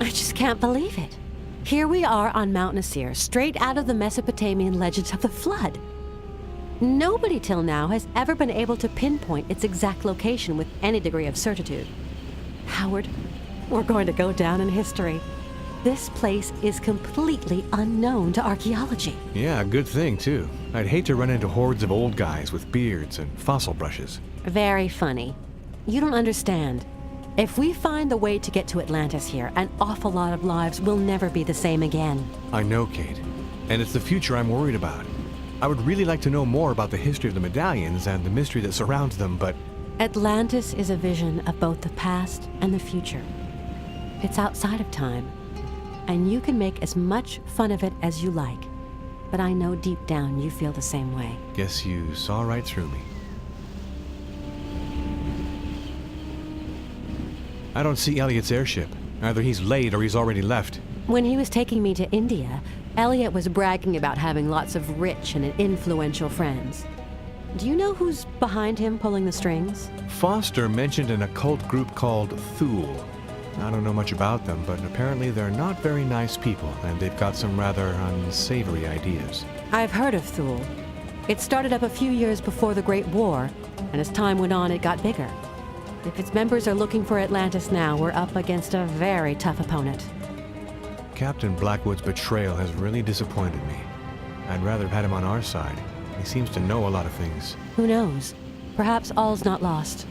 I just can't believe it. Here we are on Mount Nasir, straight out of the Mesopotamian legends of the flood. Nobody till now has ever been able to pinpoint its exact location with any degree of certitude. Howard, we're going to go down in history. This place is completely unknown to archaeology. Yeah, good thing, too. I'd hate to run into hordes of old guys with beards and fossil brushes. Very funny. You don't understand. If we find the way to get to Atlantis here, an awful lot of lives will never be the same again. I know, Kate. And it's the future I'm worried about. I would really like to know more about the history of the medallions and the mystery that surrounds them, but... Atlantis is a vision of both the past and the future. It's outside of time, and you can make as much fun of it as you like. But I know deep down you feel the same way. Guess you saw right through me. I don't see Elliot's airship. Either he's late or he's already left. When he was taking me to India, Elliot was bragging about having lots of rich and influential friends. Do you know who's behind him pulling the strings? Foster mentioned an occult group called Thule. I don't know much about them, but apparently they're not very nice people, and they've got some rather unsavory ideas. I've heard of Thule. It started up a few years before the Great War, and as time went on, it got bigger. If its members are looking for Atlantis now, we're up against a very tough opponent. Captain Blackwood's betrayal has really disappointed me. I'd rather have had him on our side. He seems to know a lot of things. Who knows? Perhaps all's not lost.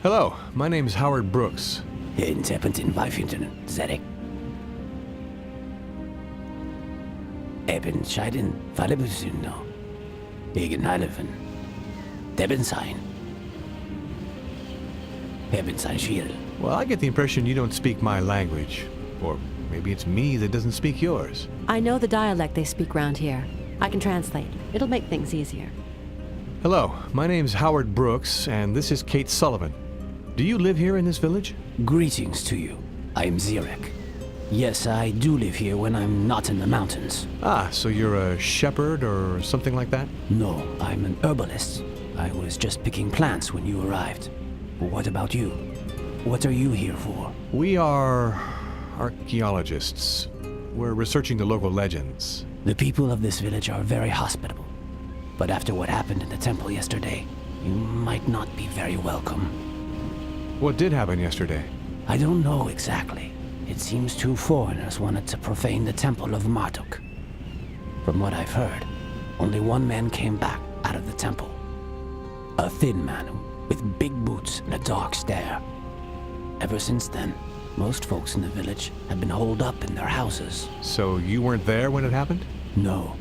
Hello, my name's Howard Brooks. In 1725, Zedek. Eben scheiden Fallebusuno. Egen Heileven. Debensein. Ebensein Schiel. Well, I get the impression you don't speak my language. Or maybe it's me that doesn't speak yours. I know the dialect they speak round here. I can translate. It'll make things easier. Hello, my name's Howard Brooks, and this is Kate Sullivan. Do you live here in this village? Greetings to you. I'm Zirek. Yes, I do live here when I'm not in the mountains. Ah, so you're a shepherd or something like that? No, I'm an herbalist. I was just picking plants when you arrived. What about you? What are you here for? We are archaeologists. We're researching the local legends. The people of this village are very hospitable. But after what happened in the temple yesterday, you might not be very welcome. What did happen yesterday? I don't know exactly. It seems two foreigners wanted to profane the temple of Marduk. From what I've heard, only one man came back out of the temple. A thin man with big boots and a dark stare. Ever since then, most folks in the village have been holed up in their houses. So you weren't there when it happened? No.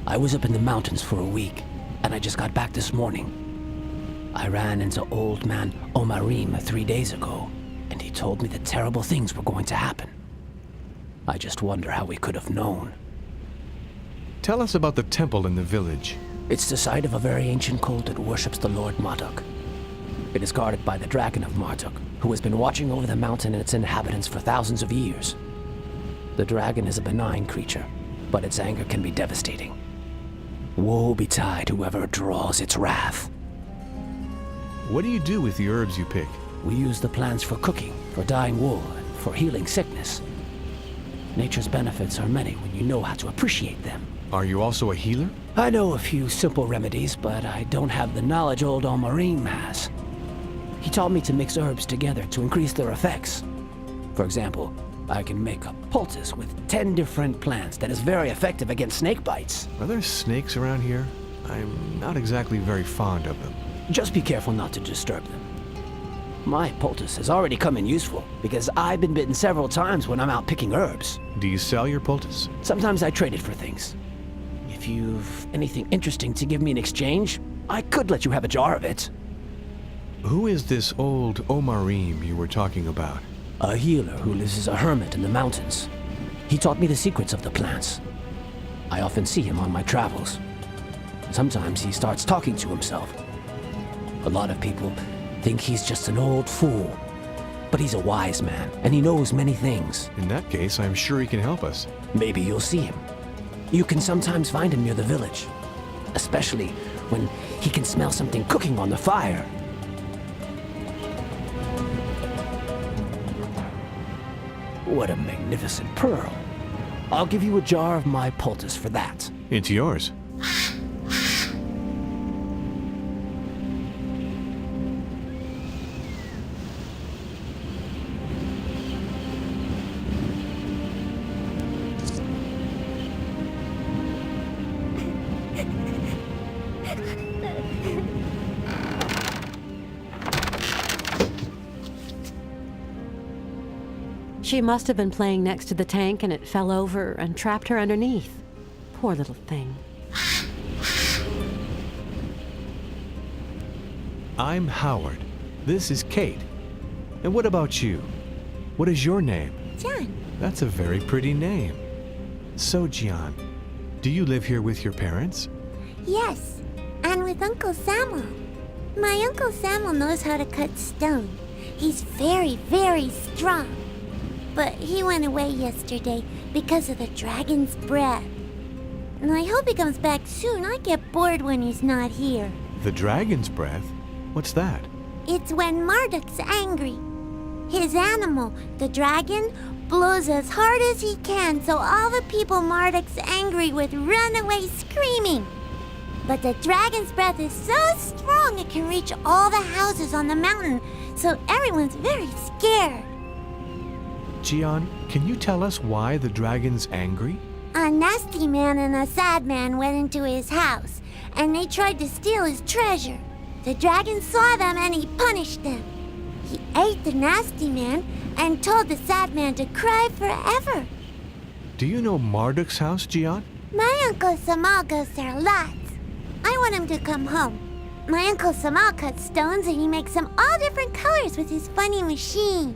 I was up in the mountains for a week, and I just got back this morning. I ran into old man Omarim 3 days ago, and he told me that terrible things were going to happen. I just wonder how we could have known. Tell us about the temple in the village. It's the site of a very ancient cult that worships the Lord Marduk. It is guarded by the dragon of Marduk, who has been watching over the mountain and its inhabitants for thousands of years. The dragon is a benign creature, but its anger can be devastating. Woe betide whoever draws its wrath. What do you do with the herbs you pick? We use the plants for cooking, for dyeing wool, and for healing sickness. Nature's benefits are many when you know how to appreciate them. Are you also a healer? I know a few simple remedies, but I don't have the knowledge old Almarim has. He taught me to mix herbs together to increase their effects. For example, I can make a poultice with 10 different plants that is very effective against snake bites. Are there snakes around here? I'm not exactly very fond of them. Just be careful not to disturb them. My poultice has already come in useful, because I've been bitten several times when I'm out picking herbs. Do you sell your poultice? Sometimes I trade it for things. If you've anything interesting to give me in exchange, I could let you have a jar of it. Who is this old Omarim you were talking about? A healer who lives as a hermit in the mountains. He taught me the secrets of the plants. I often see him on my travels. Sometimes he starts talking to himself. A lot of people think he's just an old fool. But he's a wise man, and he knows many things. In that case, I'm sure he can help us. Maybe you'll see him. You can sometimes find him near the village, especially when he can smell something cooking on the fire. What a magnificent pearl. I'll give you a jar of my poultice for that. It's yours. She must have been playing next to the tank and it fell over and trapped her underneath. Poor little thing. I'm Howard. This is Kate. And what about you? What is your name? John. That's a very pretty name. So, Gian, do you live here with your parents? Yes, and with Uncle Samuel. My Uncle Samuel knows how to cut stone. He's very, very strong. But he went away yesterday because of the dragon's breath. And I hope he comes back soon. I get bored when he's not here. The dragon's breath? What's that? It's when Marduk's angry. His animal, the dragon, blows as hard as he can so all the people Marduk's angry with run away screaming. But the dragon's breath is so strong it can reach all the houses on the mountain, so everyone's very scared. Gian, can you tell us why the dragon's angry? A nasty man and a sad man went into his house, and they tried to steal his treasure. The dragon saw them and he punished them. He ate the nasty man and told the sad man to cry forever. Do you know Marduk's house, Gian? My Uncle Samal goes there lots. I want him to come home. My Uncle Samal cuts stones and he makes them all different colors with his funny machine.